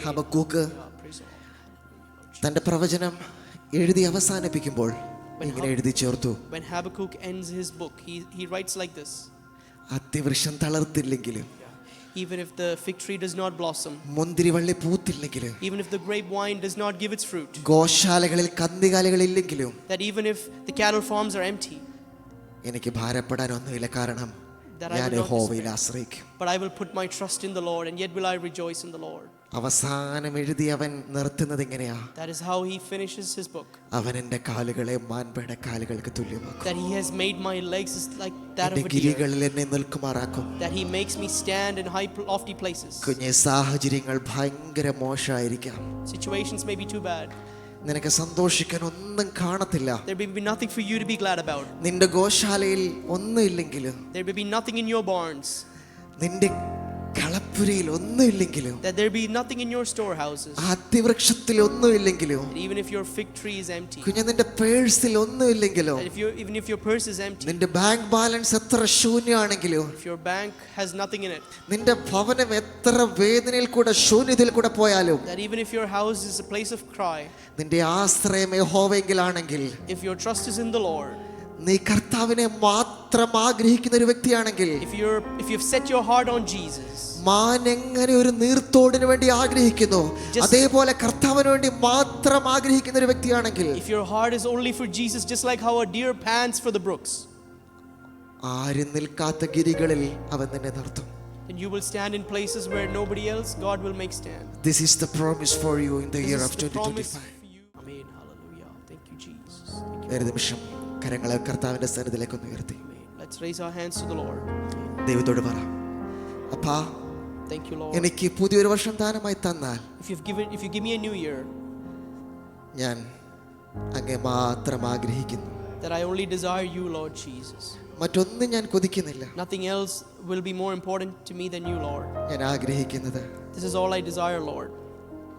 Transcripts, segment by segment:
Habakkuk തന്റെ പ്രവചനം എഴുതി അവസാനിപ്പിക്കുമ്പോൾ ഇങ്ങനെ എഴുതി ചേർത്തു. When Habakkuk ends his book, he writes like this. അത്തിവൃക്ഷം തളർത്തില്ലെങ്കിലും, even if the fig tree does not blossom, മുന്തിരിവള്ളി പൂത്തില്ലെങ്കിലും, even if the grapevine does not give its fruit, ഗോശാലകളിൽ കന്നുകാലികളില്ലെങ്കിലും, that even if the cattle farms are empty, എനിക്ക് ഭാരപ്പെടാനൊന്നുമില്ല, കാരണം ഞാൻ യഹോവയിൽ ആശ്രയിക്കും. but I will put my trust in the Lord, and yet will I rejoice in the Lord. അവസാനം എഴുതി അവൻ നിർത്തുന്നത് ഇങ്ങനെയാ. That is how he finishes his book. അവൻ എൻ്റെ കാലുകളെ മാൻപയുടെ കാലുകൾക്ക് തുല്യമാക്കും. That he has made my legs like that of a deer. ഗിരികളിൽ എന്നെ നിൽക്കുമാറാക്കും. That he makes me stand in high lofty places. കുഞ്ഞേ, സാഹചര്യങ്ങൾ ഭയങ്കര മോശമായിരിക്കാം. Situations may be too bad. നിനക്ക് സന്തോഷിക്കാൻ ഒന്നും കാണത്തില്ല. There may be nothing for you to be glad about. നിന്റെ ഗോശാലയിൽ ഒന്നും ഇല്ലെങ്കിലും, there may be nothing in your barns, നിന്റെ കളപ്പുരയിൽ ഒന്നും ഇല്ലെങ്കിലും, that there be nothing in your storehouses, അത്തിവൃക്ഷത്തിൽ ഒന്നും ഇല്ലെങ്കിലും, even if your fig tree is empty, കുഞ്ഞേ, നിന്റെ പേഴ്സിൽ ഒന്നും ഇല്ലെങ്കിലും, even if your purse is empty, നിന്റെ ബാങ്ക് ബാലൻസ് എത്ര ശൂന്യമാണെങ്കിലും, if your bank has nothing in it, നിന്റെ ഭവനം എത്ര വേദനയിൽ കൂടെ ശൂന്യതയിൽ കൂടെ പോയാലും, that even if your house is a place of cry, നിന്റെ ആശ്രയം യഹോവയെങ്കിലാണെങ്കിൽ, if your trust is in the Lord, നീ കർത്താവിനെ മാത്രം ആഗ്രഹിക്കുന്ന ഒരു വ്യക്തിയാണെങ്കിൽ, if you've set your heart on Jesus, മാൻ എങ്ങനെ ഒരു നീർത്തോടിന് വേണ്ടി ആഗ്രഹിക്കുന്നു അതേപോലെ കർത്താവിന് വേണ്ടി മാത്രം ആഗ്രഹിക്കുന്ന ഒരു വ്യക്തിയാണെങ്കിൽ, if your heart is only for Jesus, just like how a deer pants for the brooks, ആരും നിൽക്കാത്ത ഗിരികളിൽ അവൻ നിന്നെ നിർത്തും. then you will stand in places where nobody else, God will make stand. This is the promise for you in the year of 2025. Amen. Hallelujah. Thank you, Jesus. ഒരു നിമിഷം കരങ്ങളെ കർത്താവിന്റെ സന്നിധിയിലേക്ക് ഒന്ന് ഉയർത്തി Let's raise our hands to the Lord. ദൈവത്തോട് പറ, അപ്പാ, thank you, Lord. എനിക്ക് പുതിയൊരു വർഷം ദാനമായി തന്നാൽ, if you give me a new year, ഞാൻ അങ്ങേ മാത്രം ആഗ്രഹിക്കുന്നു. that I only desire you, Lord Jesus. മറ്റൊന്നും ഞാൻ കൊതിക്കുന്നില്ല. Nothing else will be more important to me than you, Lord. ഞാൻ ആഗ്രഹിക്കുന്നത്, this is all I desire, Lord,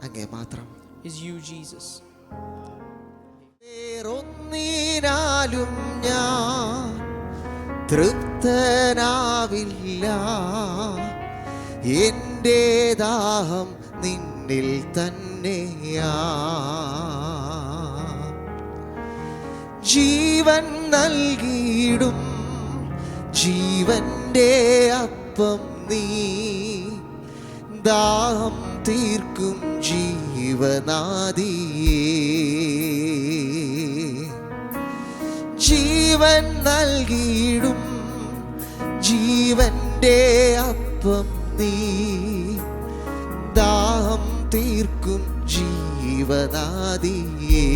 അങ്ങേ മാത്രം, is you, Jesus. വേറൊന്നിനാലും ഞാൻ തൃപ്തനാവില്ല, എൻ്റെ ദാഹം നിന്നിൽ തന്നെയാ. ജീവൻ നൽകിയിടും ജീവന്റെ അപ്പം നീ, ദാഹം തീർക്കും ജീവനാദിയേ. ജീവൻ നൽകിയിടും ജീവന്റെ അപ്പം നീ, ദാഹം തീർക്കും ജീവനാദിയേ.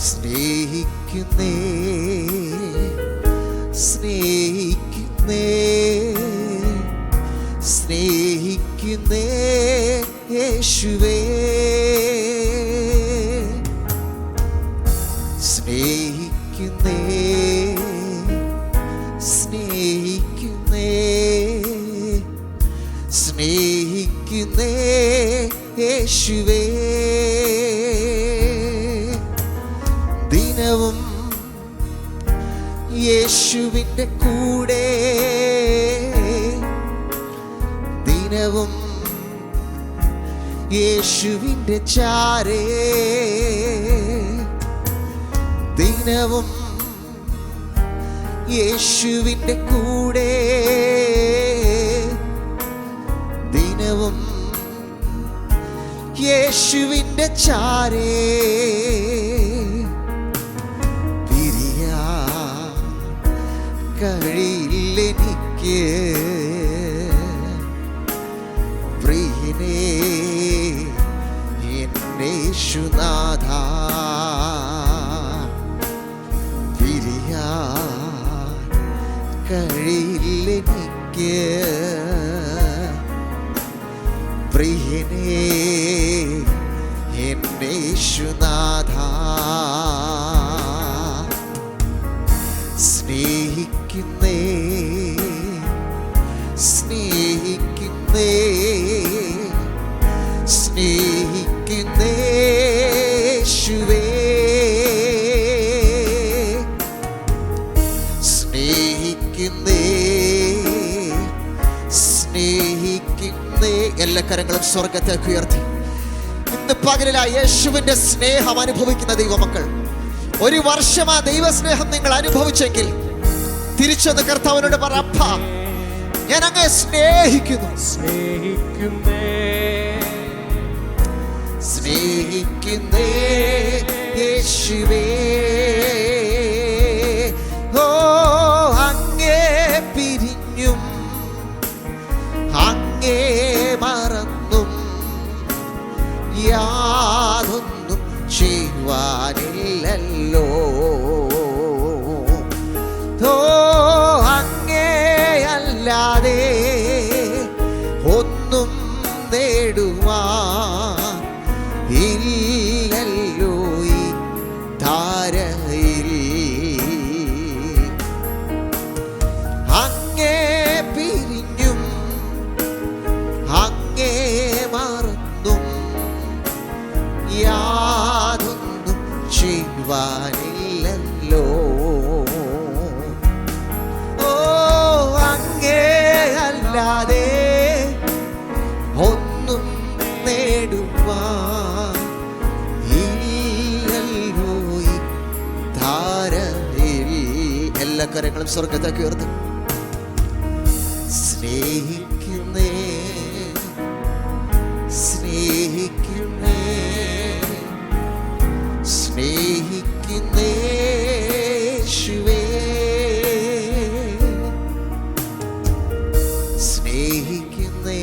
സ്നേഹിക്കുന്നേ സ്നേഹിക്കുന്നേ സ്നേഹിക്കുന്നേ യേശുവേ, സ്നേഹിക്കുന്നേ സ്നേഹിക്കുന്നേ സ്നേഹിക്കുന്നേ യേശുവേ. ദിനവും യേശുവിൻ്റെ കൂടെ, ദിനവും യേശുവിൻ്റെ ചാരേ, ദിനവും യേശുവിൻ്റെ കൂടെ, ദിനവും യേശുവിൻ്റെ ചാരേ. പിരിയാൻ കഴിയില്ലെനിക്ക് പ്രിയനേ എൻ്റെ യേശുനാഥ. പിരിയാൻ കഴിയില്ലെനിക്ക് പ്രിയനേ എൻ്റെ യേശുനാഥ. സ്നേഹിക്കുന്നേ സ്നേഹിക്കുന്നേ സ്നേഹിക്കുന്നേ യേശുവേ, സ്നേഹിക്കുന്നേ സ്നേഹിക്കുന്നേ. എല്ലാ കരങ്ങളും സ്വർഗത്തേക്ക് ഉയർത്തി ഇന്ന് പകലിൽ ആ യേശുവിന്റെ സ്നേഹം അനുഭവിക്കുന്ന ദൈവമക്കൾ, ഒരു വർഷം ആ ദൈവസ്നേഹം നിങ്ങൾ അനുഭവിച്ചെങ്കിൽ തിരിച്ചൊന്ന് കർത്താവിനോട് പറ, അപ്പാ ഞാൻ അങ്ങേ സ്നേഹിക്കുന്നു. സ്നേഹിക്കുന്നേ യേശുവേ, ഓ അങ്ങേ പിരിഞ്ഞും അങ്ങേ മറന്നും യാതൊന്നും ചെയ്യുവാനില്ലല്ലോ. ഓ അങ്ങേ അല്ലാതെ ഒന്നും നേടുവാൻ ഇല്ലല്ലോ ഈ ധാരയിൽ. അങ്ങേ പിരിഞ്ഞും അങ്ങേ മറന്നും യാതൊന്നും ചെയ്യുവാനില്ലല്ലോ. ഓ അങ്ങേ അല്ലാതെ ഒന്നും നേടുവാൻ ഇല്ലല്ലോ ഈ ധാരയിൽ. എല്ലാ കരങ്ങളും സ്വർഗത്തേക്ക് ഉയർത്തും. സ്നേഹിക്കുന്നേ സ്നേഹിക്കുന്നേ സ്നേഹിക്കുന്നേ യേശുവേ, സ്നേഹിക്കുന്നേ